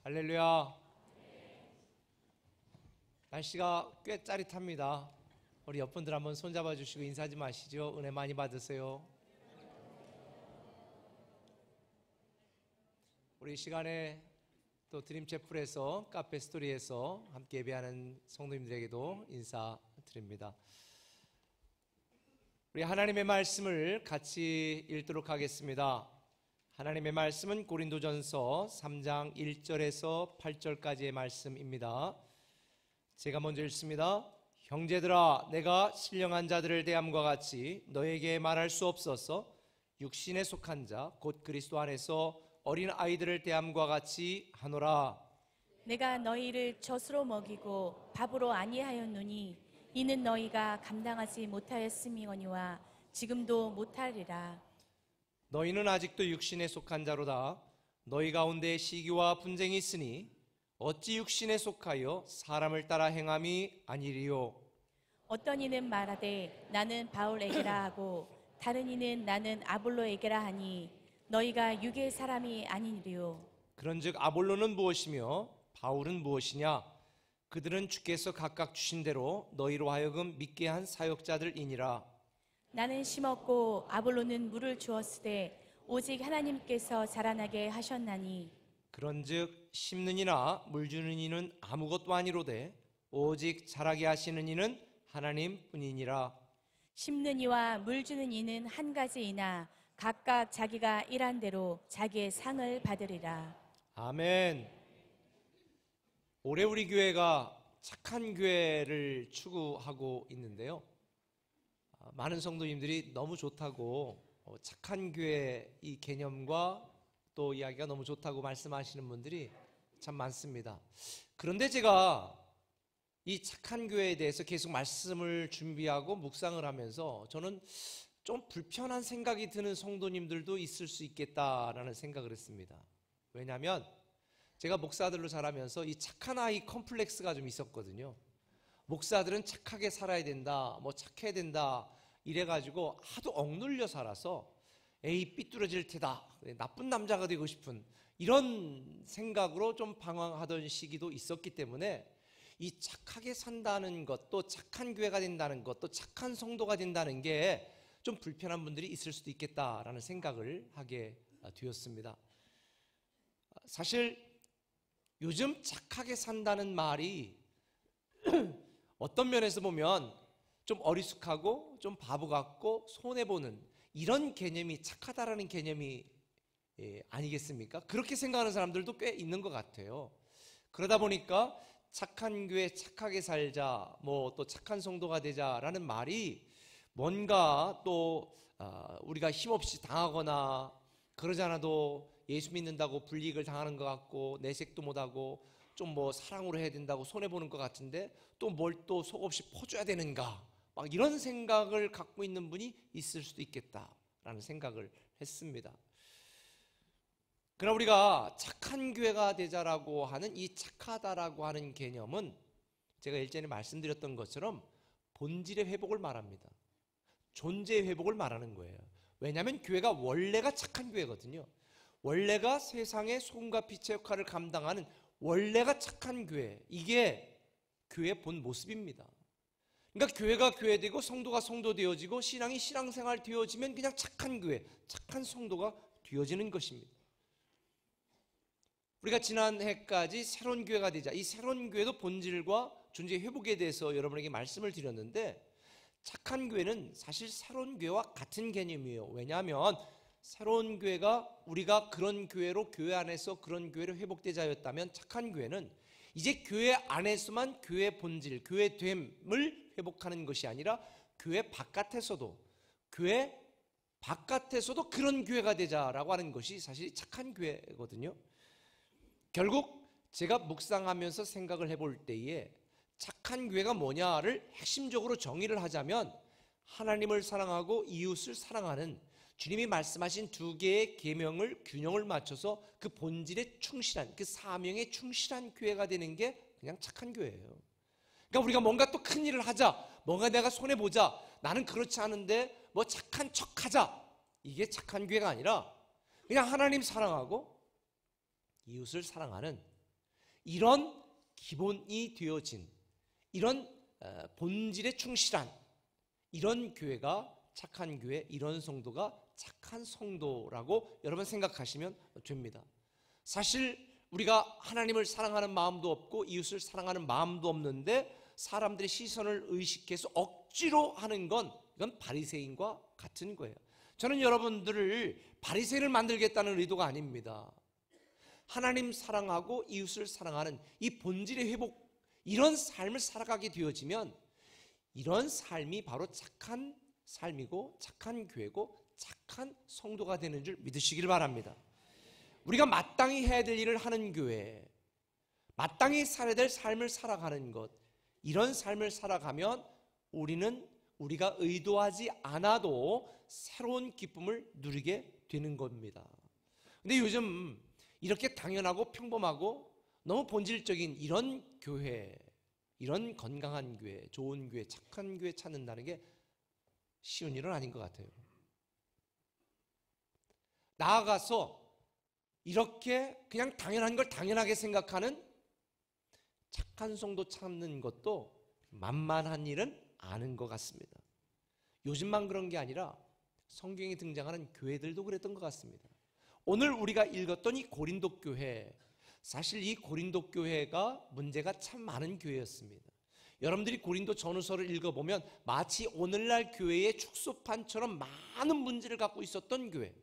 할렐루야. 날씨가 꽤 짜릿합니다. 우리 옆분들 한번 손잡아 주시고 인사하지 마시죠. 은혜 많이 받으세요. 우리 이 시간에 또 드림채플에서 카페 스토리에서 함께 예배하는 성도님들에게도 인사드립니다. 우리 하나님의 말씀을 같이 읽도록 하겠습니다. 하나님의 말씀은 고린도전서 3장 1절에서 8절까지의 말씀입니다. 제가 먼저 읽습니다. 형제들아, 내가 신령한 자들을 대함과 같이 너에게 말할 수 없어서 육신에 속한 자 곧 그리스도 안에서 어린 아이들을 대함과 같이 하노라. 내가 너희를 젖으로 먹이고 밥으로 아니하였노니 이는 너희가 감당하지 못하였음이거니와 지금도 못하리라. 너희는 아직도 육신에 속한 자로다. 너희 가운데 시기와 분쟁이 있으니 어찌 육신에 속하여 사람을 따라 행함이 아니리요. 어떤 이는 말하되 나는 바울에게라 하고 다른 이는 나는 아볼로에게라 하니 너희가 육의 사람이 아니리요. 그런즉 아볼로는 무엇이며 바울은 무엇이냐? 그들은 주께서 각각 주신 대로 너희로 하여금 믿게 한 사역자들이니라. 나는 심었고 아볼로는 물을 주었으되 오직 하나님께서 자라나게 하셨나니 그런즉 심는 이나 물 주는 이는 아무것도 아니로되 오직 자라게 하시는 이는 하나님뿐이니라. 심는 이와 물 주는 이는 한 가지이나 각각 자기가 일한 대로 자기의 상을 받으리라. 아멘. 올해 우리 교회가 착한 교회를 추구하고 있는데요, 많은 성도님들이 너무 좋다고 착한 교회 이 개념과 또 이야기가 너무 좋다고 말씀하시는 분들이 참 많습니다. 그런데 제가 이 착한 교회에 대해서 계속 말씀을 준비하고 묵상을 하면서 저는 좀 불편한 생각이 드는 성도님들도 있을 수 있겠다라는 생각을 했습니다. 왜냐하면 제가 목사들로 자라면서 이 착한 아이 컴플렉스가 좀 있었거든요. 목사들은 착하게 살아야 된다, 뭐 착해야 된다 이래가지고 하도 억눌려 살아서 에이 삐뚤어질 테다, 나쁜 남자가 되고 싶은 이런 생각으로 좀 방황하던 시기도 있었기 때문에 이 착하게 산다는 것, 또 착한 교회가 된다는 것, 또 착한 성도가 된다는 게 좀 불편한 분들이 있을 수도 있겠다라는 생각을 하게 되었습니다. 사실 요즘 착하게 산다는 말이 어떤 면에서 보면 좀 어리숙하고 좀 바보 같고 손해보는 이런 개념이 착하다라는 개념이 아니겠습니까? 그렇게 생각하는 사람들도 꽤 있는 것 같아요. 그러다 보니까 착한 교회 착하게 살자, 뭐 또 착한 성도가 되자라는 말이 뭔가 또 우리가 힘없이 당하거나 그러지 않아도 예수 믿는다고 불이익을 당하는 것 같고 내색도 못하고 좀 뭐 사랑으로 해야 된다고 손해보는 것 같은데 또 뭘 또 속없이 퍼줘야 되는가, 막 이런 생각을 갖고 있는 분이 있을 수도 있겠다라는 생각을 했습니다. 그러나 우리가 착한 교회가 되자라고 하는 이 착하다라고 하는 개념은 제가 일전에 말씀드렸던 것처럼 본질의 회복을 말합니다. 존재의 회복을 말하는 거예요. 왜냐하면 교회가 원래가 착한 교회거든요. 원래가 세상의 소금과 빛의 역할을 감당하는 원래가 착한 교회, 이게 교회의 본 모습입니다. 그러니까 교회가 교회되고 성도가 성도 되어지고 신앙이 신앙생활 되어지면 그냥 착한 교회, 착한 성도가 되어지는 것입니다. 우리가 지난해까지 새로운 교회가 되자, 이 새로운 교회도 본질과 존재의 회복에 대해서 여러분에게 말씀을 드렸는데 착한 교회는 사실 새로운 교회와 같은 개념이에요. 왜냐하면 새로운 교회가 우리가 그런 교회로 교회 안에서 그런 교회로 회복되자였다면 착한 교회는 이제 교회 안에서만 교회의 본질, 교회됨을 회복하는 것이 아니라 교회 바깥에서도 그런 교회가 되자라고 하는 것이 사실 착한 교회거든요. 결국 제가 묵상하면서 생각을 해볼 때에 착한 교회가 뭐냐를 핵심적으로 정의를 하자면 하나님을 사랑하고 이웃을 사랑하는 주님이 말씀하신 두 개의 계명을 균형을 맞춰서 그 본질에 충실한, 그 사명에 충실한 교회가 되는 게 그냥 착한 교회예요. 그러니까 우리가 뭔가 또 큰 일을 하자, 뭔가 내가 손해보자, 나는 그렇지 않은데 뭐 착한 척하자, 이게 착한 교회가 아니라 그냥 하나님 사랑하고 이웃을 사랑하는 이런 기본이 되어진 이런 본질에 충실한 이런 교회가 착한 교회, 이런 성도가 착한 성도라고 여러분 생각하시면 됩니다. 사실 우리가 하나님을 사랑하는 마음도 없고 이웃을 사랑하는 마음도 없는데 사람들의 시선을 의식해서 억지로 하는 건 이건 바리새인과 같은 거예요. 저는 여러분들을 바리새인을 만들겠다는 의도가 아닙니다. 하나님 사랑하고 이웃을 사랑하는 이 본질의 회복, 이런 삶을 살아가게 되어지면 이런 삶이 바로 착한 삶이고 착한 교회고 착한 성도가 되는 줄 믿으시길 바랍니다. 우리가 마땅히 해야 될 일을 하는 교회, 마땅히 살아야 될 삶을 살아가는 것, 이런 삶을 살아가면 우리는 우리가 의도하지 않아도 새로운 기쁨을 누리게 되는 겁니다. 근데 요즘 이렇게 당연하고 평범하고 너무 본질적인 이런 교회, 이런 건강한 교회, 좋은 교회, 착한 교회 찾는다는 게 쉬운 일은 아닌 것 같아요. 나아가서 이렇게 그냥 당연한 걸 당연하게 생각하는 착한 성도 찾는 것도 만만한 일은 아닌 것 같습니다. 요즘만 그런 게 아니라 성경에 등장하는 교회들도 그랬던 것 같습니다. 오늘 우리가 읽었던 이 고린도 교회, 사실 이 고린도 교회가 문제가 참 많은 교회였습니다. 여러분들이 고린도 전후서를 읽어보면 마치 오늘날 교회의 축소판처럼 많은 문제를 갖고 있었던 교회.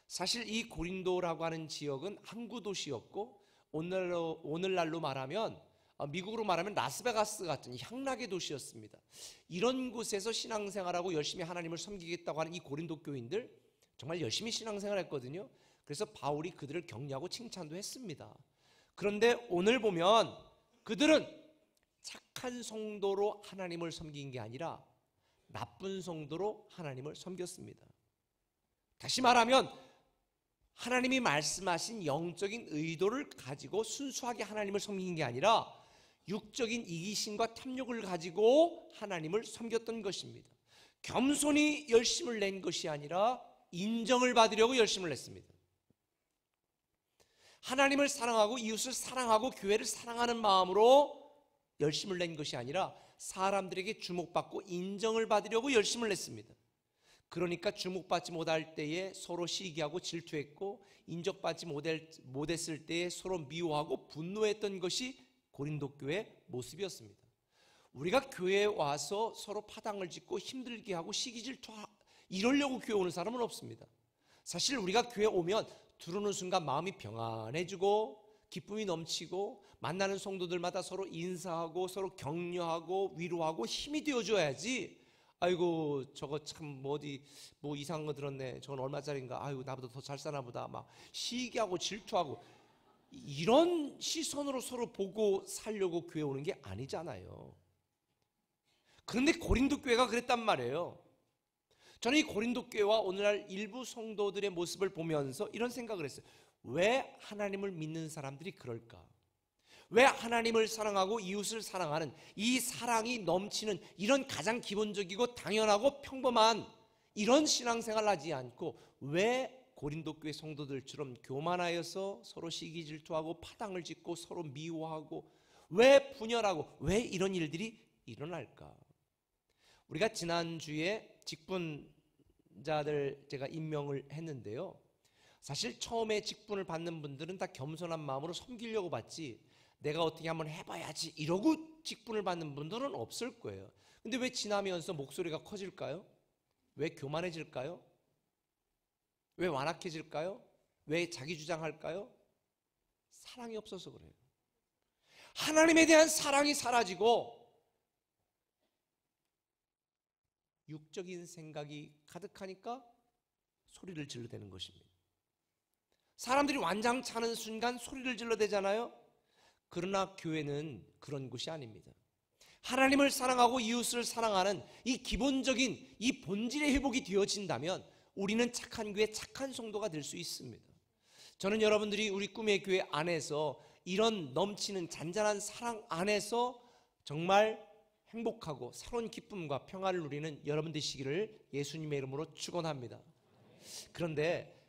사실 이 고린도라고 하는 지역은 항구 도시였고 오늘날로 말하면 미국으로 말하면 라스베가스 같은 향락의 도시였습니다. 이런 곳에서 신앙생활하고 열심히 하나님을 섬기겠다고 하는 이 고린도 교인들 정말 열심히 신앙생활을 했거든요. 그래서 바울이 그들을 격려하고 칭찬도 했습니다. 그런데 오늘 보면 그들은 착한 성도로 하나님을 섬긴 게 아니라 나쁜 성도로 하나님을 섬겼습니다. 다시 말하면 하나님이 말씀하신 영적인 의도를 가지고 순수하게 하나님을 섬긴 게 아니라 육적인 이기심과 탐욕을 가지고 하나님을 섬겼던 것입니다. 겸손히 열심을 낸 것이 아니라 인정을 받으려고 열심을 냈습니다. 하나님을 사랑하고 이웃을 사랑하고 교회를 사랑하는 마음으로 열심을 낸 것이 아니라 사람들에게 주목받고 인정을 받으려고 열심을 냈습니다. 그러니까 주목받지 못할 때에 서로 시기하고 질투했고 인정받지 못했을 때에 서로 미워하고 분노했던 것이 고린도 교회의 모습이었습니다. 우리가 교회에 와서 서로 파당을 짓고 힘들게 하고 시기 질투하고 이러려고 교회 오는 사람은 없습니다. 사실 우리가 교회 오면 들어오는 순간 마음이 평안해지고 기쁨이 넘치고 만나는 성도들마다 서로 인사하고 서로 격려하고 위로하고 힘이 되어줘야지. 아이고 저거 참 어디 뭐 이상한 거 들었네, 저건 얼마짜리인가, 아이고 나보다 더 잘 사나 보다, 막 시기하고 질투하고 이런 시선으로 서로 보고 살려고 교회 오는 게 아니잖아요. 그런데 고린도 교회가 그랬단 말이에요. 저는 이 고린도 교회와 오늘날 일부 성도들의 모습을 보면서 이런 생각을 했어요. 왜 하나님을 믿는 사람들이 그럴까? 왜 하나님을 사랑하고 이웃을 사랑하는 이 사랑이 넘치는 이런 가장 기본적이고 당연하고 평범한 이런 신앙생활을 하지 않고 왜 고린도 교회 성도들처럼 교만하여서 서로 시기 질투하고 파당을 짓고 서로 미워하고 왜 분열하고 왜 이런 일들이 일어날까? 우리가 지난주에 직분자들 제가 임명을 했는데요. 사실 처음에 직분을 받는 분들은 다 겸손한 마음으로 섬기려고 받지 내가 어떻게 한번 해봐야지 이러고 직분을 받는 분들은 없을 거예요. 근데 왜 지나면서 목소리가 커질까요? 왜 교만해질까요? 왜 완악해질까요? 왜 자기 주장할까요? 사랑이 없어서 그래요. 하나님에 대한 사랑이 사라지고 육적인 생각이 가득하니까 소리를 질러대는 것입니다. 사람들이 완장 차는 순간 소리를 질러대잖아요. 그러나 교회는 그런 곳이 아닙니다. 하나님을 사랑하고 이웃을 사랑하는 이 기본적인 이 본질의 회복이 되어진다면 우리는 착한 교회, 착한 성도가 될 수 있습니다. 저는 여러분들이 우리 꿈의 교회 안에서 이런 넘치는 잔잔한 사랑 안에서 정말 행복하고 새로운 기쁨과 평안을 누리는 여러분 되시기를 예수님의 이름으로 축원합니다. 그런데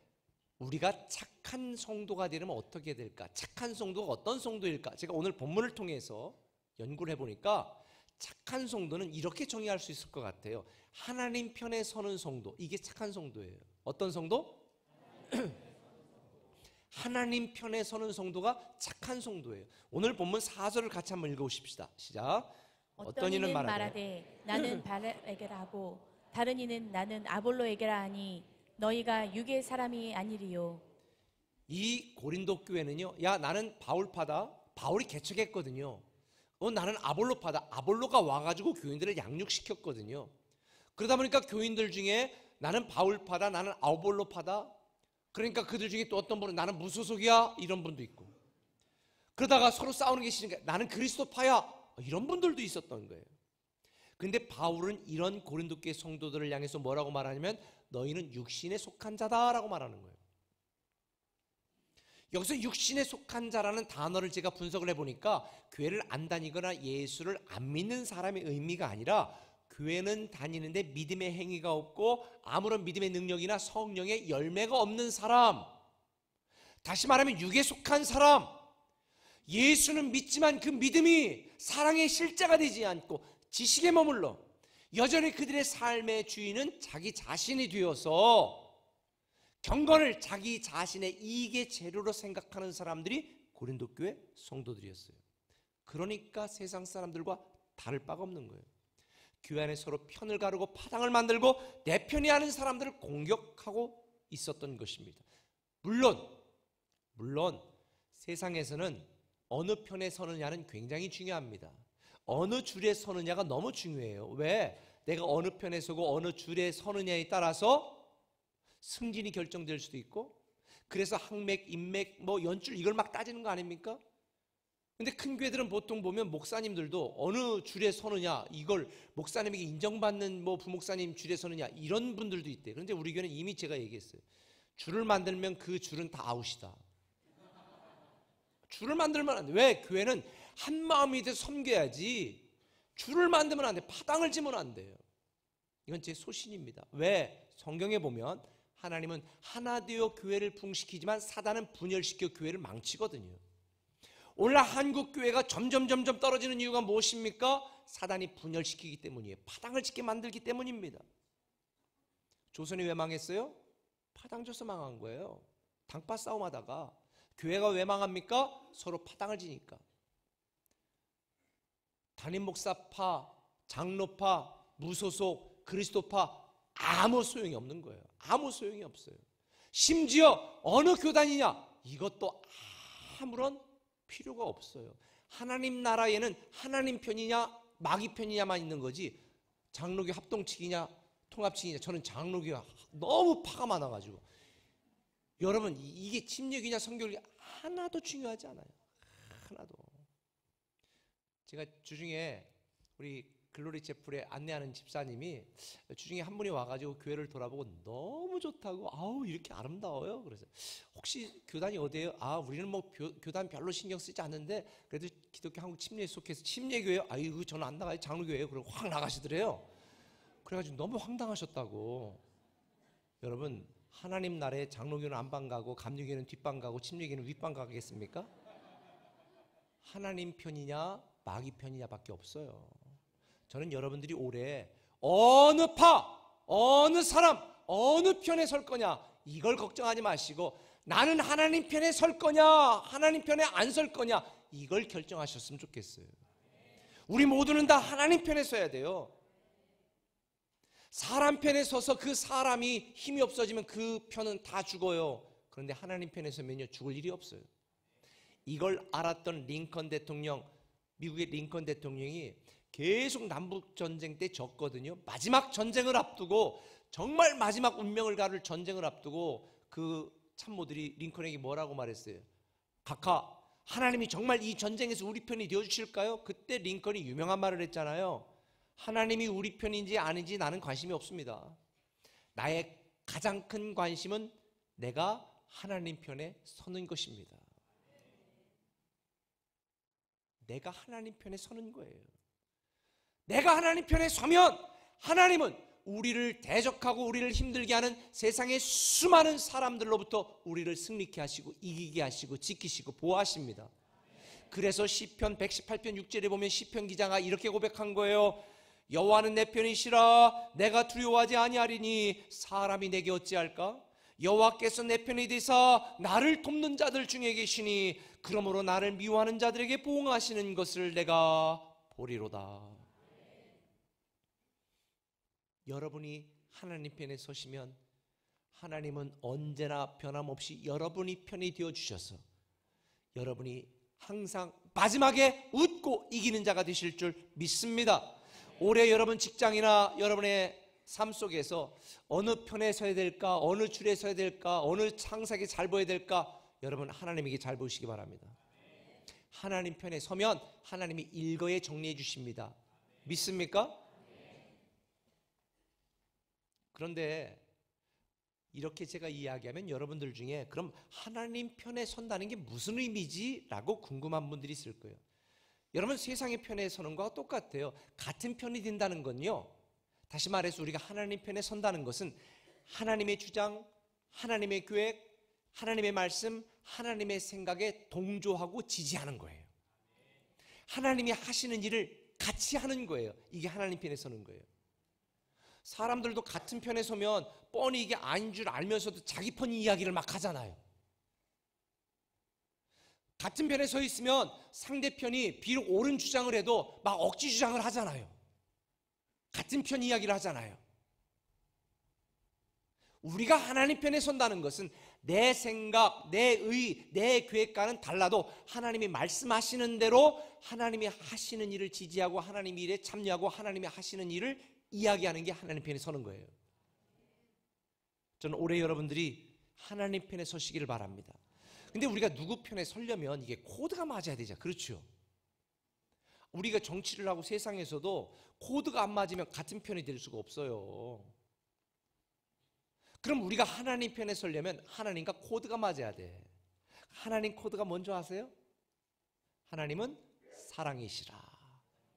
우리가 착한 성도가 되려면 어떻게 될까? 착한 성도가 어떤 성도일까? 제가 오늘 본문을 통해서 연구를 해보니까 착한 성도는 이렇게 정의할 수 있을 것 같아요. 하나님 편에 서는 성도, 이게 착한 성도예요. 어떤 성도? 하나님 편에 서는 성도가 착한 성도예요. 오늘 본문 4절을 같이 한번 읽어보십시다. 시작. 어떤 이는 말하되 나는 바울에게라 하고 다른 이는 나는 아볼로에게라 하니 너희가 육의 사람이 아니리요. 이 고린도 교회는요, 야 나는 바울파다. 바울이 개척했거든요. 나는 아볼로파다. 아볼로가 와가지고 교인들을 양육시켰거든요. 그러다 보니까 교인들 중에 나는 바울파다, 나는 아볼로파다. 그러니까 그들 중에 또 어떤 분은 나는 무소속이야 이런 분도 있고, 그러다가 서로 싸우는 게 싫으니까 나는 그리스도파야 이런 분들도 있었던 거예요. 그런데 바울은 이런 고린도 교회 성도들을 향해서 뭐라고 말하냐면 너희는 육신에 속한 자다라고 말하는 거예요. 여기서 육신에 속한 자라는 단어를 제가 분석을 해보니까 교회를 안 다니거나 예수를 안 믿는 사람의 의미가 아니라 교회는 다니는데 믿음의 행위가 없고 아무런 믿음의 능력이나 성령의 열매가 없는 사람, 다시 말하면 육에 속한 사람, 예수는 믿지만 그 믿음이 사랑의 실제가 되지 않고 지식에 머물러 여전히 그들의 삶의 주인은 자기 자신이 되어서 경건을 자기 자신의 이익의 재료로 생각하는 사람들이 고린도 교회 성도들이었어요. 그러니까 세상 사람들과 다를 바가 없는 거예요. 교회 안에 서로 편을 가르고 파당을 만들고 내 편이 하는 사람들을 공격하고 있었던 것입니다. 물론 세상에서는 어느 편에 서느냐는 굉장히 중요합니다. 어느 줄에 서느냐가 너무 중요해요. 왜? 내가 어느 편에 서고 어느 줄에 서느냐에 따라서 승진이 결정될 수도 있고, 그래서 항맥, 인맥, 연줄 이걸 막 따지는 거 아닙니까? 근데 큰 교회들은 보통 보면 목사님들도 어느 줄에 서느냐, 이걸 목사님에게 인정받는 부목사님 줄에 서느냐 이런 분들도 있대요. 그런데 우리 교회는 이미 제가 얘기했어요. 줄을 만들면 그 줄은 다 아웃이다. 줄을 만들면 안 돼. 왜? 교회는 한 마음이 돼서 섬겨야지 줄을 만들면 안 돼. 파당을 지면 안 돼요. 이건 제 소신입니다. 왜? 성경에 보면 하나님은 하나 되어 교회를 부흥시키지만 사단은 분열시켜 교회를 망치거든요. 오늘날 한국 교회가 점점 떨어지는 이유가 무엇입니까? 사단이 분열시키기 때문이에요. 파당을 짓게 만들기 때문입니다. 조선이 왜 망했어요? 파당 져서 망한 거예요. 당파 싸움하다가. 교회가 왜 망합니까? 서로 파당을 지니까. 담임 목사파, 장로파, 무소속, 그리스도파 아무 소용이 없는 거예요. 아무 소용이 없어요. 심지어 어느 교단이냐, 이것도 아무런 필요가 없어요. 하나님 나라에는 하나님 편이냐 마귀 편이냐만 있는 거지, 장로교 합동측이냐 통합측이냐. 저는 장로교가 너무 파가 많아가지고, 여러분 이게 침략이냐 성교육이 하나도 중요하지 않아요. 하나도. 제가 주중에 우리 글로리 채플에 안내하는 집사님이 주중에 한 분이 와가지고 교회를 돌아보고 너무 좋다고, 아우 이렇게 아름다워요. 그래서 혹시 교단이 어디예요? 우리는 교단 별로 신경 쓰지 않는데 그래도 기독교 한국 침례에 속해서 침례교회요. 아이고 저는 안 나가요. 장로교회요. 그리고 확 나가시더래요. 그래가지고 너무 황당하셨다고. 여러분 하나님 나라에 장로교는 안방 가고 감리교는 뒷방 가고 침례교는 윗방 가겠습니까? 하나님 편이냐 마귀 편이냐밖에 없어요. 저는 여러분들이 올해 어느 파, 어느 사람, 어느 편에 설 거냐 이걸 걱정하지 마시고 나는 하나님 편에 설 거냐 하나님 편에 안 설 거냐 이걸 결정하셨으면 좋겠어요. 우리 모두는 다 하나님 편에 서야 돼요. 사람 편에 서서 그 사람이 힘이 없어지면 그 편은 다 죽어요. 그런데 하나님 편에 서면요 죽을 일이 없어요. 이걸 알았던 링컨 대통령, 미국의 링컨 대통령이 계속 남북전쟁 때 졌거든요. 마지막 전쟁을 앞두고, 정말 마지막 운명을 가를 전쟁을 앞두고 그 참모들이 링컨에게 뭐라고 말했어요? 각하, 하나님이 정말 이 전쟁에서 우리 편이 되어주실까요? 그때 링컨이 유명한 말을 했잖아요. 하나님이 우리 편인지 아닌지 나는 관심이 없습니다. 나의 가장 큰 관심은 내가 하나님 편에 서는 것입니다. 내가 하나님 편에 서는 거예요. 내가 하나님 편에 서면 하나님은 우리를 대적하고 우리를 힘들게 하는 세상의 수많은 사람들로부터 우리를 승리케 하시고 이기게 하시고 지키시고 보호하십니다. 그래서 시편 118편 6절에 보면 시편 기자가 이렇게 고백한 거예요. 여호와는 내 편이시라 내가 두려워하지 아니하리니 사람이 내게 어찌할까? 여호와께서 내 편이 되사 나를 돕는 자들 중에 계시니 그러므로 나를 미워하는 자들에게 보응하시는 것을 내가 보리로다. 여러분이 하나님 편에 서시면 하나님은 언제나 변함없이 여러분이 편이 되어주셔서 여러분이 항상 마지막에 웃고 이기는 자가 되실 줄 믿습니다. 올해 여러분 직장이나 여러분의 삶 속에서 어느 편에 서야 될까, 어느 줄에 서야 될까, 어느 창사에 잘 보여야 될까, 여러분 하나님에게 잘 보시기 바랍니다. 하나님 편에 서면 하나님이 일거에 정리해 주십니다. 믿습니까? 그런데 이렇게 제가 이야기하면 여러분들 중에 그럼 하나님 편에 선다는 게 무슨 의미지? 라고 궁금한 분들이 있을 거예요. 여러분 세상의 편에 서는 것과 똑같아요. 같은 편이 된다는 건요, 다시 말해서 우리가 하나님 편에 선다는 것은 하나님의 주장, 하나님의 계획, 하나님의 말씀, 하나님의 생각에 동조하고 지지하는 거예요. 하나님이 하시는 일을 같이 하는 거예요. 이게 하나님 편에 서는 거예요. 사람들도 같은 편에 서면 뻔히 이게 아닌 줄 알면서도 자기 편 이야기를 막 하잖아요. 같은 편에 서 있으면 상대편이 비록 옳은 주장을 해도 막 억지 주장을 하잖아요. 같은 편 이야기를 하잖아요. 우리가 하나님 편에 선다는 것은 내 생각, 내 의, 내 계획과는 달라도 하나님이 말씀하시는 대로 하나님이 하시는 일을 지지하고 하나님 일에 참여하고 하나님이 하시는 일을 이야기하는 게 하나님 편에 서는 거예요. 저는 올해 여러분들이 하나님 편에 서시기를 바랍니다. 근데 우리가 누구 편에 서려면 이게 코드가 맞아야 되죠. 그렇죠? 우리가 정치를 하고 세상에서도 코드가 안 맞으면 같은 편이 될 수가 없어요. 그럼 우리가 하나님 편에 서려면 하나님과 코드가 맞아야 돼. 하나님 코드가 뭔지 아세요? 하나님은 사랑이시라.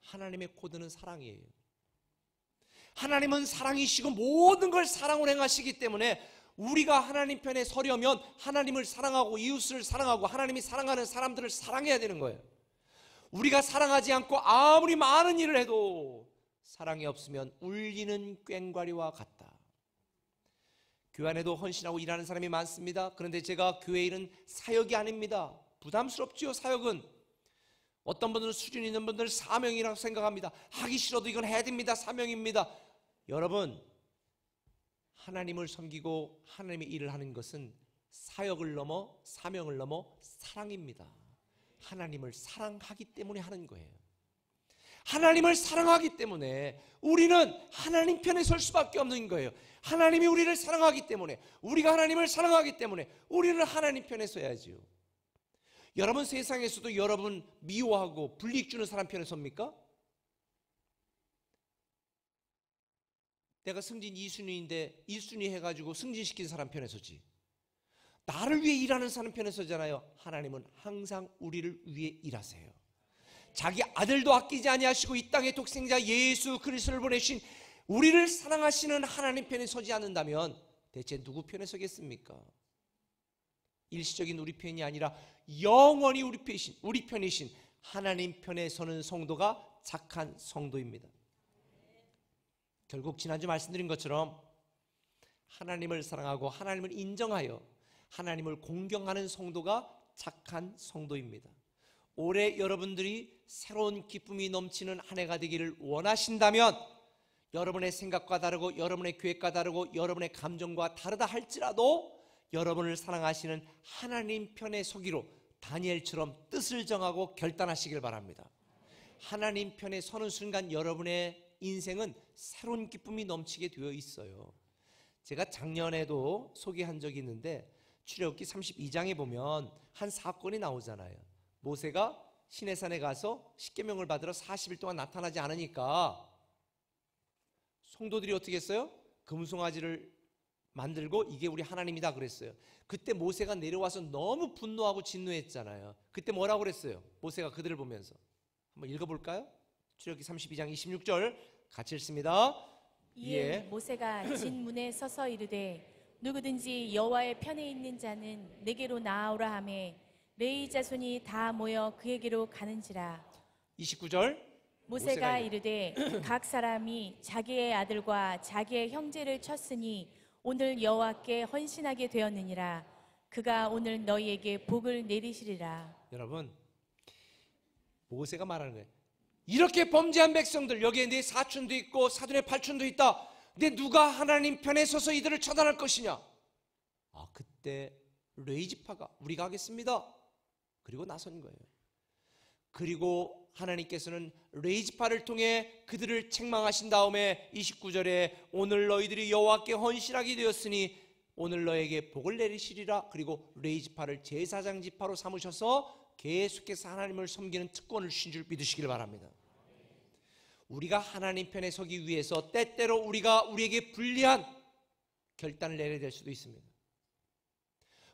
하나님의 코드는 사랑이에요. 하나님은 사랑이시고 모든 걸 사랑으로 행하시기 때문에 우리가 하나님 편에 서려면 하나님을 사랑하고 이웃을 사랑하고 하나님이 사랑하는 사람들을 사랑해야 되는 거예요. 우리가 사랑하지 않고 아무리 많은 일을 해도 사랑이 없으면 울리는 꽹과리와 같다. 교회 안에도 헌신하고 일하는 사람이 많습니다. 그런데 제가 교회 일은 사역이 아닙니다. 부담스럽지요. 사역은 어떤 분들은 수준 있는 분들은 사명이라고 생각합니다. 하기 싫어도 이건 해야 됩니다. 사명입니다. 여러분, 하나님을 섬기고 하나님의 일을 하는 것은 사역을 넘어 사명을 넘어 사랑입니다. 하나님을 사랑하기 때문에 하는 거예요. 하나님을 사랑하기 때문에 우리는 하나님 편에 설 수밖에 없는 거예요. 하나님이 우리를 사랑하기 때문에, 우리가 하나님을 사랑하기 때문에 우리는 하나님 편에 서야지요. 여러분 세상에서도 여러분 미워하고 불이익 주는 사람 편에 섭니까? 내가 승진 2순위인데 1순위 해가지고 승진시킨 사람 편에 서지. 나를 위해 일하는 사람 편에 서잖아요. 하나님은 항상 우리를 위해 일하세요. 자기 아들도 아끼지 아니하시고 이 땅의 독생자 예수 그리스도를 보내신 우리를 사랑하시는 하나님 편에 서지 않는다면 대체 누구 편에 서겠습니까? 일시적인 우리 편이 아니라 영원히 우리 편이신 하나님 편에 서는 성도가 착한 성도입니다. 결국 지난주 말씀드린 것처럼 하나님을 사랑하고 하나님을 인정하여 하나님을 공경하는 성도가 착한 성도입니다. 올해 여러분들이 새로운 기쁨이 넘치는 한 해가 되기를 원하신다면 여러분의 생각과 다르고 여러분의 계획과 다르고 여러분의 감정과 다르다 할지라도 여러분을 사랑하시는 하나님 편에 서기로 다니엘처럼 뜻을 정하고 결단하시길 바랍니다. 하나님 편에 서는 순간 여러분의 인생은 새로운 기쁨이 넘치게 되어 있어요. 제가 작년에도 소개한 적이 있는데 출애굽기 32장에 보면 한 사건이 나오잖아요. 모세가 시내산에 가서 십계명을 받으러 40일 동안 나타나지 않으니까 성도들이 어떻게 했어요? 금송아지를 만들고 이게 우리 하나님이다 그랬어요. 그때 모세가 내려와서 너무 분노하고 진노했잖아요. 그때 뭐라고 그랬어요? 모세가 그들을 보면서 한번 읽어볼까요? 출애굽기 32장 26절 같이 읽습니다. 이에 모세가 진 문에 서서 이르되 누구든지 여호와의 편에 있는 자는 내게로 나아오라 하매 레위 자손이 다 모여 그에게로 가는지라. 29절 모세가 이르되 각 사람이 자기의 아들과 자기의 형제를 쳤으니 오늘 여호와께 헌신하게 되었느니라. 그가 오늘 너희에게 복을 내리시리라. 여러분, 모세가 말하는 거예요. 이렇게 범죄한 백성들, 여기에 내 사촌도 있고 사돈의 팔촌도 있다. 근데 누가 하나님 편에 서서 이들을 처단할 것이냐? 그때 레위지파가 우리가 하겠습니다. 그리고 나선 거예요. 그리고 하나님께서는 레위지파를 통해 그들을 책망하신 다음에 29절에 오늘 너희들이 여호와께 헌신하게 되었으니 오늘 너에게 복을 내리시리라. 그리고 레위지파를 제사장 지파로 삼으셔서 계속해서 하나님을 섬기는 특권을 주신 줄 믿으시길 바랍니다. 우리가 하나님 편에 서기 위해서 때때로 우리에게 불리한 결단을 내려야 될 수도 있습니다.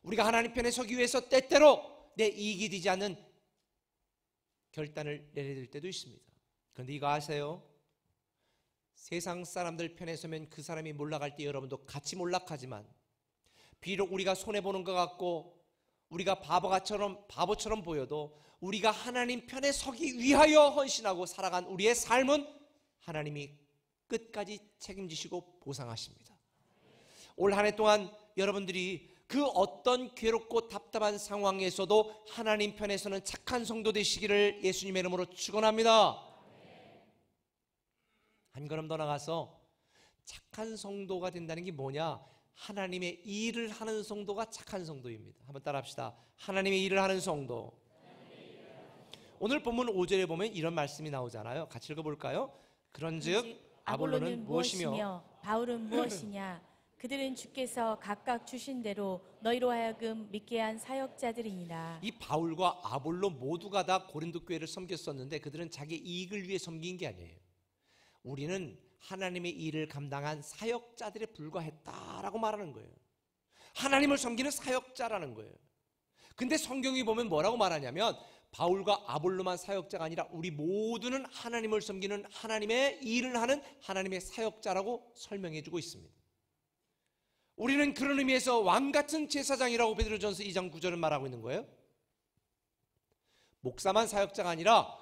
우리가 하나님 편에 서기 위해서 때때로 내 이익이 되지 않는 결단을 내려야 될 때도 있습니다. 그런데 이거 아세요? 세상 사람들 편에 서면 그 사람이 몰락할 때 여러분도 같이 몰락하지만 비록 우리가 손해보는 것 같고 우리가 바보처럼 보여도 우리가 하나님 편에 서기 위하여 헌신하고 살아간 우리의 삶은 하나님이 끝까지 책임지시고 보상하십니다. 올 한 해 동안 여러분들이 그 어떤 괴롭고 답답한 상황에서도 하나님 편에서는 착한 성도 되시기를 예수님의 이름으로 축원합니다. 한 걸음 더 나가서 착한 성도가 된다는 게 뭐냐? 하나님의 일을 하는 성도가 착한 성도입니다. 한번 따라합시다. 하나님의 일을 하는 성도. 오늘 본문 5절에 보면 이런 말씀이 나오잖아요. 같이 읽어볼까요? 그런즉 아볼로는 무엇이며 바울은 무엇이냐? 그들은 주께서 각각 주신 대로 너희로 하여금 믿게 한 사역자들이니라. 이 바울과 아볼로 모두가 다 고린도 교회를 섬겼었는데 그들은 자기 이익을 위해 섬긴 게 아니에요. 우리는 하나님의 일을 감당한 사역자들에 불과했다라고 말하는 거예요. 하나님을 섬기는 사역자라는 거예요. 근데 성경이 보면 뭐라고 말하냐면 바울과 아볼로만 사역자가 아니라 우리 모두는 하나님을 섬기는 하나님의 일을 하는 하나님의 사역자라고 설명해 주고 있습니다. 우리는 그런 의미에서 왕같은 제사장이라고 베드로전서 2장 9절은 말하고 있는 거예요. 목사만 사역자가 아니라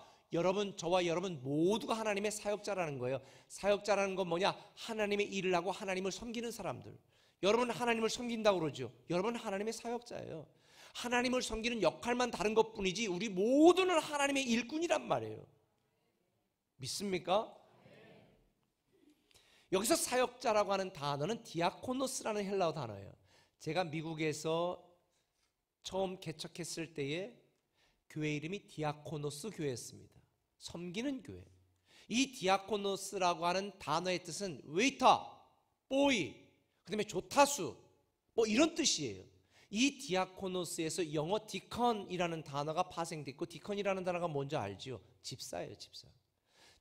저와 여러분 모두가 하나님의 사역자라는 거예요. 사역자라는 건 뭐냐? 하나님의 일을 하고 하나님을 섬기는 사람들. 여러분 하나님을 섬긴다고 그러죠. 여러분 하나님의 사역자예요. 하나님을 섬기는 역할만 다른 것뿐이지 우리 모두는 하나님의 일꾼이란 말이에요. 믿습니까? 여기서 사역자라고 하는 단어는 디아코노스라는 헬라어 단어예요. 제가 미국에서 처음 개척했을 때에 교회 이름이 디아코노스 교회였습니다. 섬기는 교회. 이 디아코노스라고 하는 단어의 뜻은 웨이터, 보이, 그 다음에 조타수 뭐 이런 뜻이에요. 이 디아코노스에서 영어 디컨이라는 단어가 파생됐고, 디컨이라는 단어가 뭔지 알지요? 집사예요, 집사.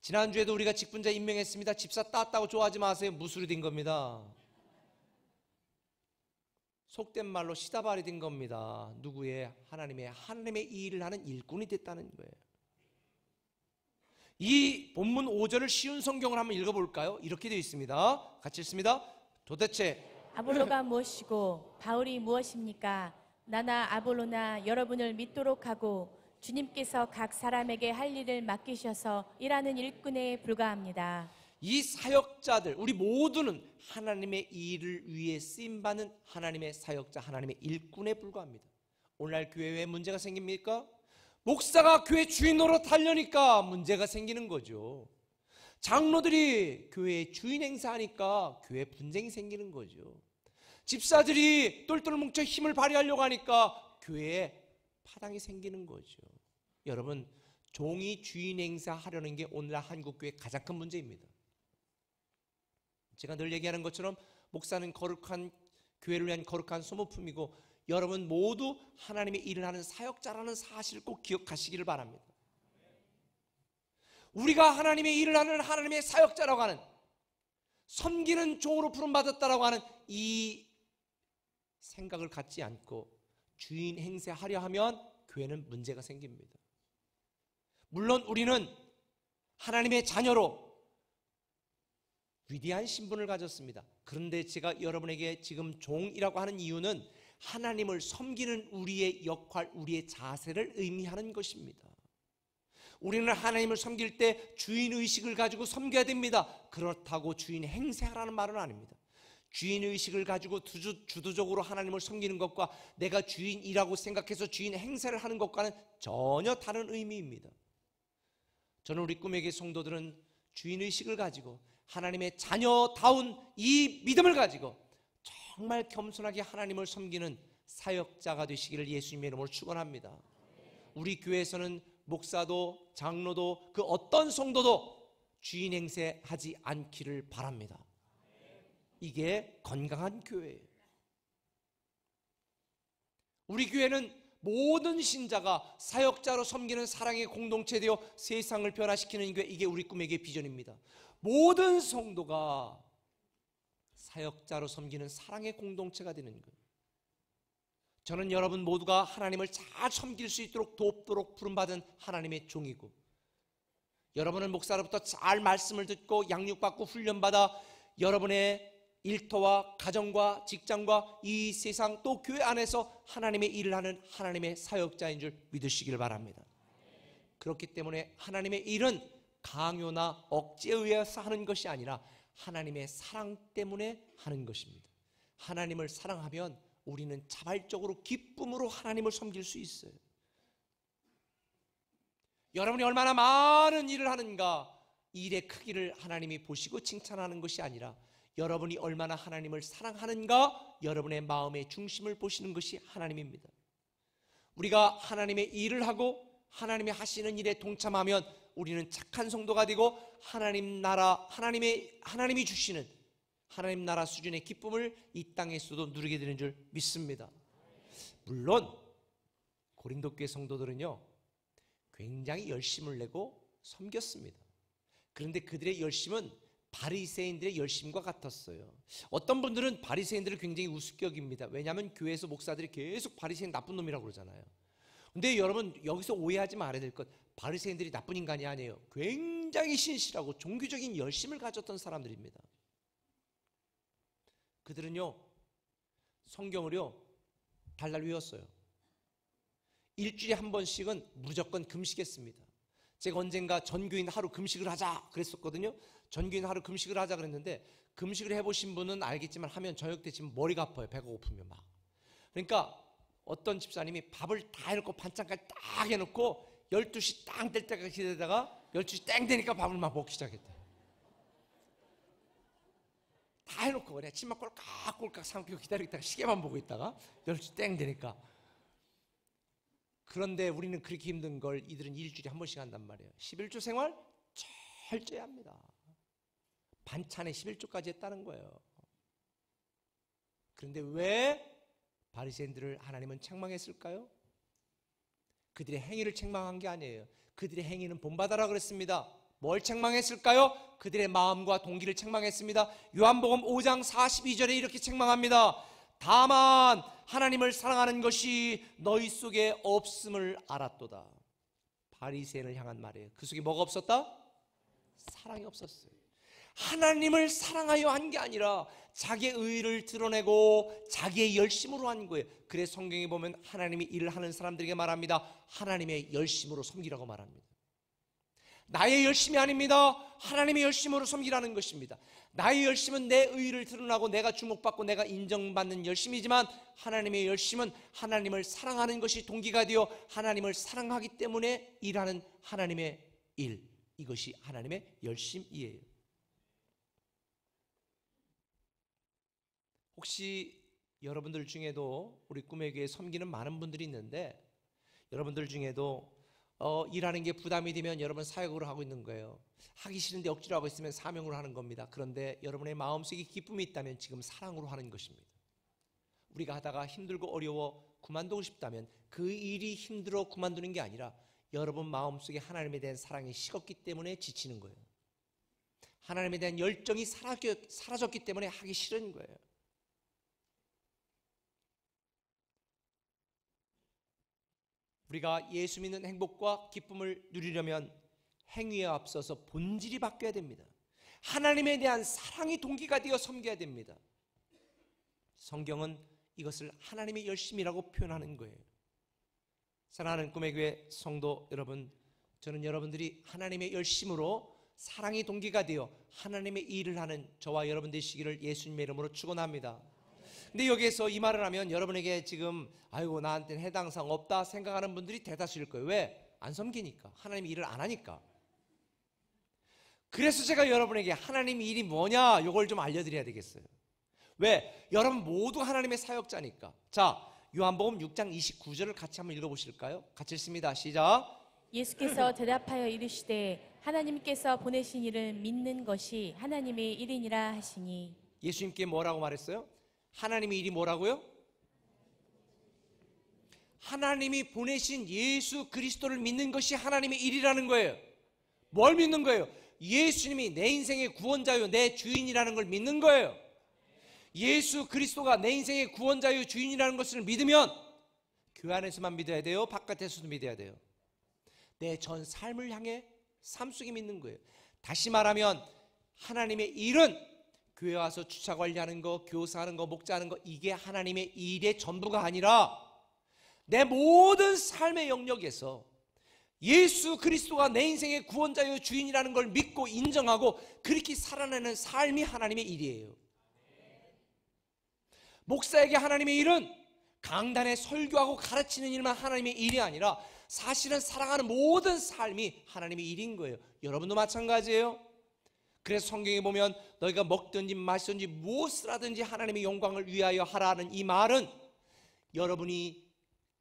지난주에도 우리가 직분자 임명했습니다. 집사 땄다고 좋아하지 마세요. 무술이 된 겁니다. 속된 말로 시다발이 된 겁니다. 누구의? 하나님의 일을 하는 일꾼이 됐다는 거예요. 이 본문 5절을 쉬운 성경을 한번 읽어볼까요? 이렇게 되어 있습니다. 같이 읽습니다. 도대체 아볼로가 무엇이고 바울이 무엇입니까? 나나 아볼로나 여러분을 믿도록 하고 주님께서 각 사람에게 할 일을 맡기셔서 일하는 일꾼에 불과합니다. 이 사역자들, 우리 모두는 하나님의 일을 위해 쓰임받는 하나님의 사역자, 하나님의 일꾼에 불과합니다. 오늘날 교회에 왜 문제가 생깁니까? 목사가 교회 주인 노릇 하려니까 문제가 생기는 거죠. 장로들이 교회 주인 행사하니까 교회 분쟁이 생기는 거죠. 집사들이 똘똘 뭉쳐 힘을 발휘하려고 하니까 교회에 파당이 생기는 거죠. 여러분, 종이 주인 행사하려는 게 오늘날 한국교회의 가장 큰 문제입니다. 제가 늘 얘기하는 것처럼 목사는 거룩한 교회를 위한 거룩한 소모품이고 여러분 모두 하나님의 일을 하는 사역자라는 사실을 꼭 기억하시기를 바랍니다. 우리가 하나님의 일을 하는 하나님의 사역자라고 하는, 섬기는 종으로 부름받았다라고 하는 이 생각을 갖지 않고 주인 행세하려 하면 교회는 문제가 생깁니다. 물론 우리는 하나님의 자녀로 위대한 신분을 가졌습니다. 그런데 제가 여러분에게 지금 종이라고 하는 이유는 하나님을 섬기는 우리의 역할, 우리의 자세를 의미하는 것입니다. 우리는 하나님을 섬길 때 주인의식을 가지고 섬겨야 됩니다. 그렇다고 주인 행세하라는 말은 아닙니다. 주인의식을 가지고 주도적으로 하나님을 섬기는 것과 내가 주인이라고 생각해서 주인 행세를 하는 것과는 전혀 다른 의미입니다. 저는 우리 꿈에게 성도들은 주인의식을 가지고 하나님의 자녀다운 이 믿음을 가지고 정말 겸손하게 하나님을 섬기는 사역자가 되시기를 예수님의 이름으로 축원합니다. 우리 교회에서는 목사도 장로도 그 어떤 성도도 주인 행세하지 않기를 바랍니다. 이게 건강한 교회예요. 우리 교회는 모든 신자가 사역자로 섬기는 사랑의 공동체 되어 세상을 변화시키는 교회, 이게 우리 꿈에게 비전입니다. 모든 성도가 사역자로 섬기는 사랑의 공동체가 되는 거예요. 저는 여러분 모두가 하나님을 잘 섬길 수 있도록 돕도록 부름받은 하나님의 종이고, 여러분은 목사로부터 잘 말씀을 듣고 양육받고 훈련받아 여러분의 일터와 가정과 직장과 이 세상 또 교회 안에서 하나님의 일을 하는 하나님의 사역자인 줄 믿으시길 바랍니다. 그렇기 때문에 하나님의 일은 강요나 억지에 의해서 하는 것이 아니라 하나님의 사랑 때문에 하는 것입니다. 하나님을 사랑하면 우리는 자발적으로 기쁨으로 하나님을 섬길 수 있어요. 여러분이 얼마나 많은 일을 하는가, 일의 크기를 하나님이 보시고 칭찬하는 것이 아니라 여러분이 얼마나 하나님을 사랑하는가, 여러분의 마음의 중심을 보시는 것이 하나님입니다. 우리가 하나님의 일을 하고 하나님이 하시는 일에 동참하면 우리는 착한 성도가 되고 하나님 나라, 하나님이 주시는 하나님 나라 수준의 기쁨을 이 땅에서도 누리게 되는 줄 믿습니다. 물론 고린도 교회 성도들은요 굉장히 열심을 내고 섬겼습니다. 그런데 그들의 열심은 바리새인들의 열심과 같았어요. 어떤 분들은 바리새인들을 굉장히 우습게 여깁니다. 왜냐하면 교회에서 목사들이 계속 바리새인 나쁜 놈이라고 그러잖아요. 근데 여러분 여기서 오해하지 말아야 될 것, 바리새인들이 나쁜 인간이 아니에요. 굉장히 신실하고 종교적인 열심을 가졌던 사람들입니다. 그들은요 성경을요 달달 외웠어요. 일주일에 한 번씩은 무조건 금식했습니다. 제가 언젠가 전교인 하루 금식을 하자 그랬었거든요. 전교인 하루 금식을 하자 그랬는데, 금식을 해보신 분은 알겠지만 하면 저녁 때쯤 머리가 아파요. 배가 고프면 막. 그러니까 어떤 집사님이 밥을 다 해놓고 반찬까지 딱 해놓고 12시 딱 될 때까지 기다리다가 12시 땡 되니까 밥을 막 먹기 시작했대. 다 해놓고 그냥 침막 꼴깍꼴깍 삼키고 기다리다가 시계만 보고 있다가 12시 땡 되니까. 그런데 우리는 그렇게 힘든 걸 이들은 일주일에 한 번씩 한단 말이에요. 11조 생활 철저히 합니다. 반찬에 11조까지 했다는 거예요. 그런데 왜 바리새인들을 하나님은 책망했을까요? 그들의 행위를 책망한 게 아니에요. 그들의 행위는 본받아라 그랬습니다. 뭘 책망했을까요? 그들의 마음과 동기를 책망했습니다. 요한복음 5장 42절에 이렇게 책망합니다. 다만 하나님을 사랑하는 것이 너희 속에 없음을 알았도다. 바리새인을 향한 말이에요. 그 속에 뭐가 없었다? 사랑이 없었어요. 하나님을 사랑하여 한 게 아니라 자기의 의의를 드러내고 자기의 열심으로 한 거예요. 그래서 성경에 보면 하나님이 일을 하는 사람들에게 말합니다. 하나님의 열심으로 섬기라고 말합니다. 나의 열심이 아닙니다. 하나님의 열심으로 섬기라는 것입니다. 나의 열심은 내 의의를 드러나고 내가 주목받고 내가 인정받는 열심이지만, 하나님의 열심은 하나님을 사랑하는 것이 동기가 되어 하나님을 사랑하기 때문에 일하는 하나님의 일, 이것이 하나님의 열심이에요. 혹시 여러분들 중에도 우리 꿈의 교회 섬기는 많은 분들이 있는데, 여러분들 중에도 일하는 게 부담이 되면 여러분 사역으로 하고 있는 거예요. 하기 싫은데 억지로 하고 있으면 사명으로 하는 겁니다. 그런데 여러분의 마음속에 기쁨이 있다면 지금 사랑으로 하는 것입니다. 우리가 하다가 힘들고 어려워 그만두고 싶다면 그 일이 힘들어 그만두는 게 아니라 여러분 마음속에 하나님에 대한 사랑이 식었기 때문에 지치는 거예요. 하나님에 대한 열정이 사라졌기 때문에 하기 싫은 거예요. 우리가 예수 믿는 행복과 기쁨을 누리려면 행위에 앞서서 본질이 바뀌어야 됩니다. 하나님에 대한 사랑이 동기가 되어 섬겨야 됩니다. 성경은 이것을 하나님의 열심이라고 표현하는 거예요. 사랑하는 꿈의 교회 성도 여러분, 저는 여러분들이 하나님의 열심으로 사랑이 동기가 되어 하나님의 일을 하는 저와 여러분 되시기를 예수님의 이름으로 축원합니다. 근데 여기에서 이 말을 하면 여러분에게 지금 아이고 나한테는 해당 사항 없다 생각하는 분들이 대다수일 거예요. 왜? 안 섬기니까. 하나님 일을 안 하니까. 그래서 제가 여러분에게 하나님의 일이 뭐냐 이걸 좀 알려드려야 되겠어요. 왜? 여러분 모두 하나님의 사역자니까. 자, 요한복음 6장 29절을 같이 한번 읽어보실까요? 같이 읽습니다. 시작. 예수께서 대답하여 이르시되 하나님께서 보내신 일을 믿는 것이 하나님의 일이니라 하시니. 예수님께 뭐라고 말했어요? 하나님의 일이 뭐라고요? 하나님이 보내신 예수 그리스도를 믿는 것이 하나님의 일이라는 거예요. 뭘 믿는 거예요? 예수님이 내 인생의 구원자요 내 주인이라는 걸 믿는 거예요. 예수 그리스도가 내 인생의 구원자요 주인이라는 것을 믿으면 교회 안에서만 믿어야 돼요? 바깥에서도 믿어야 돼요? 내 전 삶을 향해 삶 속에 믿는 거예요. 다시 말하면 하나님의 일은 교회 와서 주차 관리하는 거, 교사하는 거, 목자하는 거, 이게 하나님의 일의 전부가 아니라 내 모든 삶의 영역에서 예수 그리스도가 내 인생의 구원자요 주인이라는 걸 믿고 인정하고 그렇게 살아내는 삶이 하나님의 일이에요. 목사에게 하나님의 일은 강단에 설교하고 가르치는 일만 하나님의 일이 아니라 사실은 살아가는 모든 삶이 하나님의 일인 거예요. 여러분도 마찬가지예요. 그래서 성경에 보면 너희가 먹든지 마시든지 무엇을 하든지 하나님의 영광을 위하여 하라는 이 말은 여러분이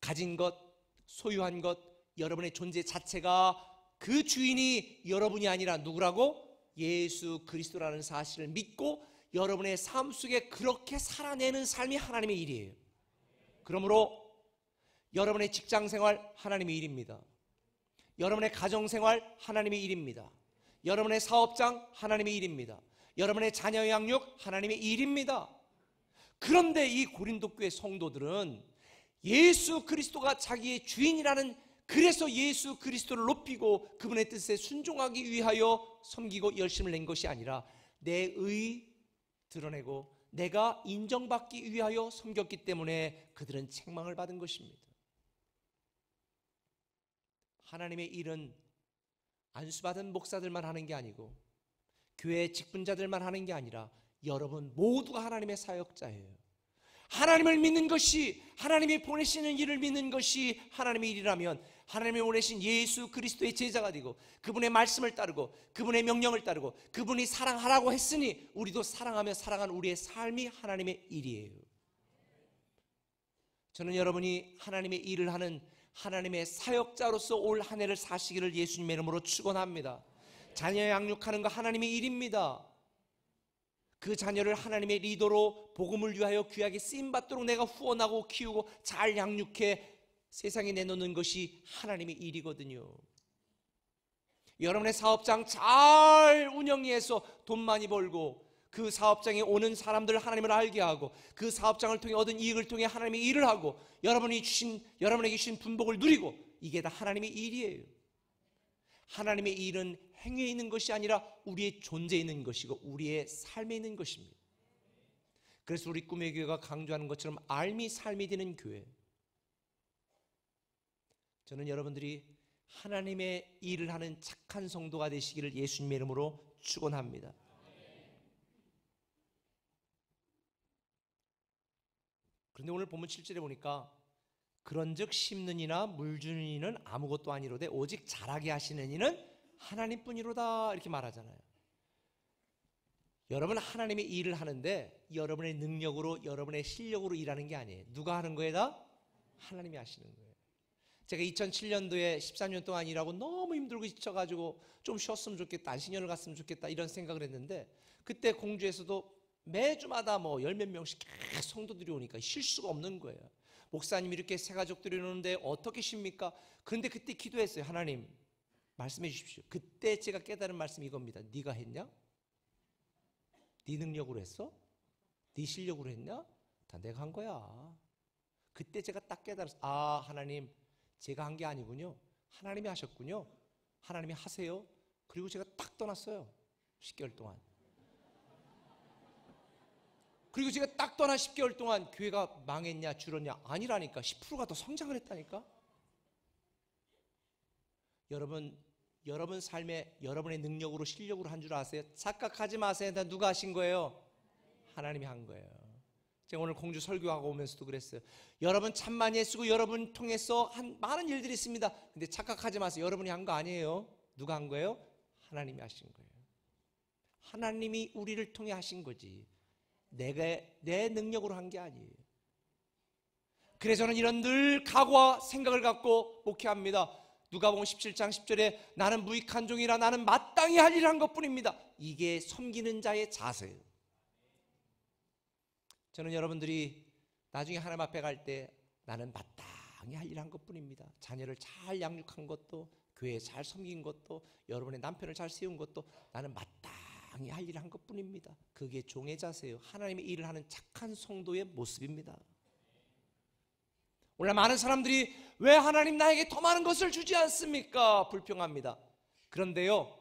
가진 것, 소유한 것, 여러분의 존재 자체가 그 주인이 여러분이 아니라 누구라고? 예수 그리스도라는 사실을 믿고 여러분의 삶 속에 그렇게 살아내는 삶이 하나님의 일이에요. 그러므로 여러분의 직장생활 하나님의 일입니다. 여러분의 가정생활 하나님의 일입니다. 여러분의 사업장 하나님의 일입니다. 여러분의 자녀 양육 하나님의 일입니다. 그런데 이 고린도 교회 성도들은 예수 그리스도가 자기의 주인이라는, 그래서 예수 그리스도를 높이고 그분의 뜻에 순종하기 위하여 섬기고 열심을 낸 것이 아니라 내 의 드러내고 내가 인정받기 위하여 섬겼기 때문에 그들은 책망을 받은 것입니다. 하나님의 일은 안수받은 목사들만 하는 게 아니고 교회 직분자들만 하는 게 아니라 여러분 모두가 하나님의 사역자예요. 하나님을 믿는 것이, 하나님이 보내시는 일을 믿는 것이 하나님의 일이라면 하나님이 보내신 예수 그리스도의 제자가 되고 그분의 말씀을 따르고 그분의 명령을 따르고 그분이 사랑하라고 했으니 우리도 사랑하며 살아가는 우리의 삶이 하나님의 일이에요. 저는 여러분이 하나님의 일을 하는 하나님의 사역자로서 올 한 해를 사시기를 예수님의 이름으로 축원합니다. 자녀 양육하는 거 하나님의 일입니다. 그 자녀를 하나님의 리더로 복음을 위하여 귀하게 쓰임받도록 내가 후원하고 키우고 잘 양육해 세상에 내놓는 것이 하나님의 일이거든요. 여러분의 사업장 잘 운영해서 돈 많이 벌고 그 사업장에 오는 사람들을 하나님을 알게 하고 그 사업장을 통해 얻은 이익을 통해 하나님의 일을 하고 여러분에게 주신 분복을 누리고, 이게 다 하나님의 일이에요. 하나님의 일은 행위에 있는 것이 아니라 우리의 존재에 있는 것이고 우리의 삶에 있는 것입니다. 그래서 우리 꿈의 교회가 강조하는 것처럼 알미 삶이 되는 교회, 저는 여러분들이 하나님의 일을 하는 착한 성도가 되시기를 예수님의 이름으로 축원합니다. 그런데 오늘 본문 7절에 보니까 그런즉 심는 이나 물 주는 이는 아무것도 아니로되 오직 자라게 하시는 이는 하나님뿐이로다, 이렇게 말하잖아요. 여러분 하나님의 일을 하는데 여러분의 능력으로 여러분의 실력으로 일하는 게 아니에요. 누가 하는 거에 다? 하나님이 하시는 거예요. 제가 2007년도에 14년 동안 일하고 너무 힘들고 지쳐가지고 좀 쉬었으면 좋겠다, 안식년을 갔으면 좋겠다 이런 생각을 했는데, 그때 공주에서도 매주마다 뭐 10몇 명씩 계속 성도들이 오니까 쉴 수가 없는 거예요. 목사님 이렇게 새 가족들이 오는데 어떻게 쉽니까? 그런데 그때 기도했어요. 하나님 말씀해 주십시오. 그때 제가 깨달은 말씀이 이겁니다. 네가 했냐? 네 능력으로 했어? 네 실력으로 했냐? 다 내가 한 거야. 그때 제가 딱 깨달았어요. 아, 하나님 제가 한 게 아니군요. 하나님이 하셨군요. 하나님이 하세요. 그리고 제가 딱 떠났어요. 10개월 동안. 그리고 제가 딱 떠나 10개월 동안 교회가 망했냐 줄었냐? 아니라니까. 10%가 더 성장을 했다니까. 여러분 삶에 여러분의 능력으로 실력으로 한 줄 아세요? 착각하지 마세요. 다 누가 하신 거예요? 하나님이 한 거예요. 제가 오늘 공주 설교하고 오면서도 그랬어요. 여러분 참 많이 애쓰고 여러분 통해서 한 많은 일들이 있습니다. 근데 착각하지 마세요. 여러분이 한 거 아니에요. 누가 한 거예요? 하나님이 하신 거예요. 하나님이 우리를 통해 하신 거지. 내 능력으로 한 게 아니에요. 그래서 저는 이런 늘 각오와 생각을 갖고 목회합니다. 누가복음 17장 10절에 나는 무익한 종이라 나는 마땅히 할 일을 한 것뿐입니다. 이게 섬기는 자의 자세예요. 저는 여러분들이 나중에 하나님 앞에 갈 때 나는 마땅히 할 일을 한 것뿐입니다. 자녀를 잘 양육한 것도, 교회에 잘 섬긴 것도, 여러분의 남편을 잘 세운 것도 나는 마땅히 할 일을 한 것뿐입니다. 그게 종의 자세예요. 하나님의 일을 하는 착한 성도의 모습입니다. 오늘 많은 사람들이 왜 하나님 나에게 더 많은 것을 주지 않습니까? 불평합니다. 그런데요,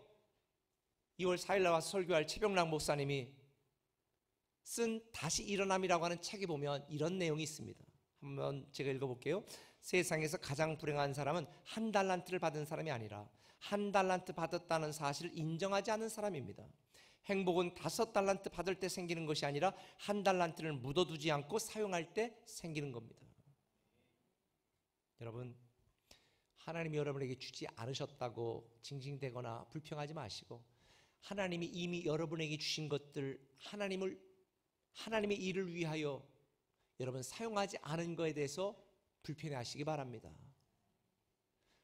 2월 4일 나와서 설교할 최병락 목사님이 쓴 다시 일어남이라고 하는 책에 보면 이런 내용이 있습니다. 한번 제가 읽어볼게요. 세상에서 가장 불행한 사람은 한 달란트를 받은 사람이 아니라 한 달란트 받았다는 사실을 인정하지 않는 사람입니다. 행복은 5달란트 받을 때 생기는 것이 아니라 한 달란트를 묻어두지 않고 사용할 때 생기는 겁니다. 여러분, 하나님이 여러분에게 주지 않으셨다고 징징대거나 불평하지 마시고, 하나님이 이미 여러분에게 주신 것들, 하나님의 일을 위하여 여러분 사용하지 않은 것에 대해서 불편해하시기 바랍니다.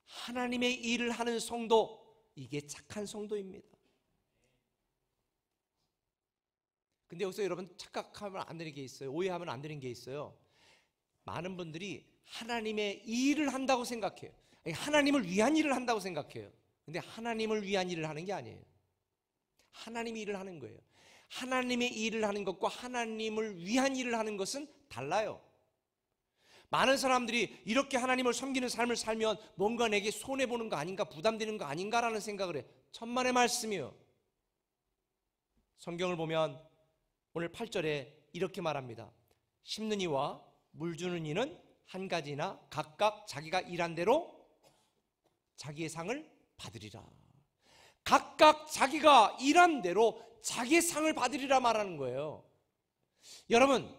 하나님의 일을 하는 성도, 이게 착한 성도입니다. 근데 여기서 여러분 착각하면 안 되는 게 있어요. 오해하면 안 되는 게 있어요. 많은 분들이 하나님의 일을 한다고 생각해요. 하나님을 위한 일을 한다고 생각해요. 근데 하나님을 위한 일을 하는 게 아니에요. 하나님이 일을 하는 거예요. 하나님의 일을 하는 것과 하나님을 위한 일을 하는 것은 달라요. 많은 사람들이 이렇게 하나님을 섬기는 삶을 살면 뭔가 내게 손해보는 거 아닌가, 부담되는 거 아닌가라는 생각을 해. 천만의 말씀이요. 성경을 보면 오늘 8절에 이렇게 말합니다. 심는 이와 물 주는 이는 한 가지나 각각 자기가 일한 대로 자기의 상을 받으리라. 각각 자기가 일한 대로 자기의 상을 받으리라 말하는 거예요. 여러분,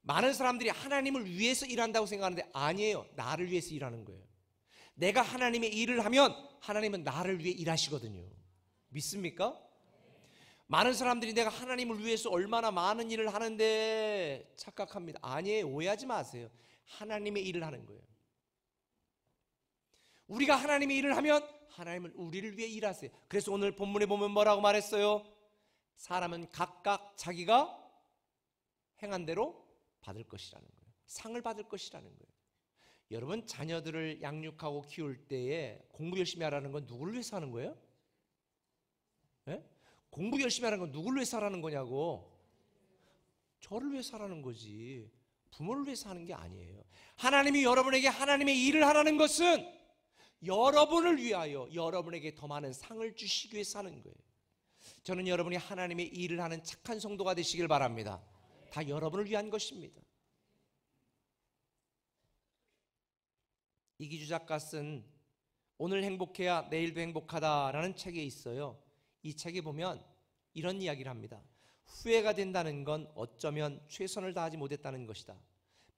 많은 사람들이 하나님을 위해서 일한다고 생각하는데 아니에요. 나를 위해서 일하는 거예요. 내가 하나님의 일을 하면 하나님은 나를 위해 일하시거든요. 믿습니까? 많은 사람들이 내가 하나님을 위해서 얼마나 많은 일을 하는데 착각합니다. 아니에요. 오해하지 마세요. 하나님의 일을 하는 거예요. 우리가 하나님의 일을 하면 하나님은 우리를 위해 일하세요. 그래서 오늘 본문에 보면 뭐라고 말했어요? 사람은 각각 자기가 행한 대로 받을 것이라는 거예요. 상을 받을 것이라는 거예요. 여러분, 자녀들을 양육하고 키울 때에 공부 열심히 하라는 건 누구를 위해서 하는 거예요? 네? 공부 열심히 하라는 건 누구를 위해서 하라는 거냐고. 저를 위해서 하라는 거지, 부모를 위해서 하는 게 아니에요. 하나님이 여러분에게 하나님의 일을 하라는 것은 여러분을 위하여 여러분에게 더 많은 상을 주시기 위해서 하는 거예요. 저는 여러분이 하나님의 일을 하는 착한 성도가 되시길 바랍니다. 다 여러분을 위한 것입니다. 이기주 작가 쓴 오늘 행복해야 내일도 행복하다라는 책에 있어요. 이 책에 보면 이런 이야기를 합니다. 후회가 된다는 건 어쩌면 최선을 다하지 못했다는 것이다.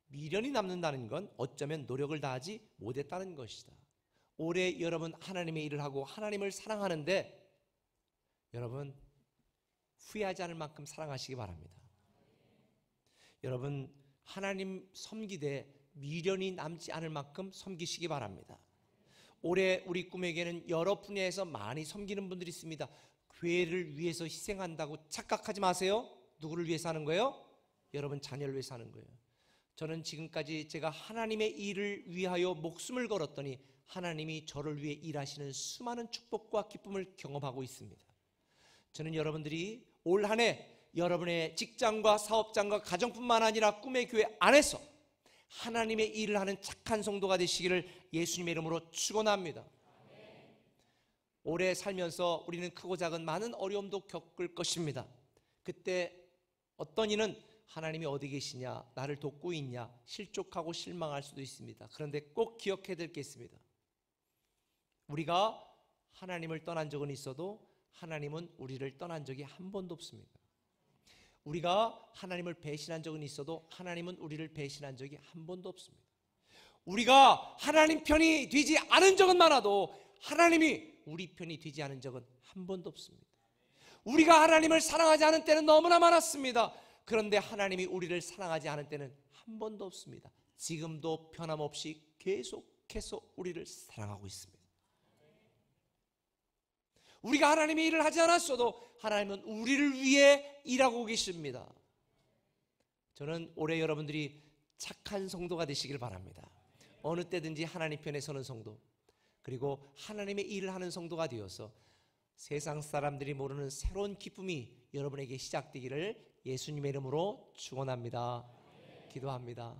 미련이 남는다는 건 어쩌면 노력을 다하지 못했다는 것이다. 올해 여러분 하나님의 일을 하고 하나님을 사랑하는데 여러분 후회하지 않을 만큼 사랑하시기 바랍니다. 여러분 하나님 섬기되 미련이 남지 않을 만큼 섬기시기 바랍니다. 올해 우리 꿈에게는 여러 분야에서 많이 섬기는 분들이 있습니다. 교회를 위해서 희생한다고 착각하지 마세요. 누구를 위해서 하는 거예요? 여러분 자녀를 위해서 하는 거예요. 저는 지금까지 제가 하나님의 일을 위하여 목숨을 걸었더니 하나님이 저를 위해 일하시는 수많은 축복과 기쁨을 경험하고 있습니다. 저는 여러분들이 올 한 해 여러분의 직장과 사업장과 가정뿐만 아니라 꿈의 교회 안에서 하나님의 일을 하는 착한 성도가 되시기를 예수님의 이름으로 축원합니다. 오래 살면서 우리는 크고 작은 많은 어려움도 겪을 것입니다. 그때 어떤 이는 하나님이 어디 계시냐, 나를 돕고 있냐 실족하고 실망할 수도 있습니다. 그런데 꼭 기억해야 될 게 있습니다. 우리가 하나님을 떠난 적은 있어도 하나님은 우리를 떠난 적이 한 번도 없습니다. 우리가 하나님을 배신한 적은 있어도 하나님은 우리를 배신한 적이 한 번도 없습니다. 우리가 하나님 편이 되지 않은 적은 많아도 하나님이 우리 편이 되지 않은 적은 한 번도 없습니다. 우리가 하나님을 사랑하지 않은 때는 너무나 많았습니다. 그런데 하나님이 우리를 사랑하지 않은 때는 한 번도 없습니다. 지금도 변함없이 계속해서 우리를 사랑하고 있습니다. 우리가 하나님의 일을 하지 않았어도 하나님은 우리를 위해 일하고 계십니다. 저는 올해 여러분들이 착한 성도가 되시길 바랍니다. 어느 때든지 하나님 편에 서는 성도, 그리고 하나님의 일을 하는 성도가 되어서 세상 사람들이 모르는 새로운 기쁨이 여러분에게 시작되기를 예수님의 이름으로 축원합니다. 기도합니다.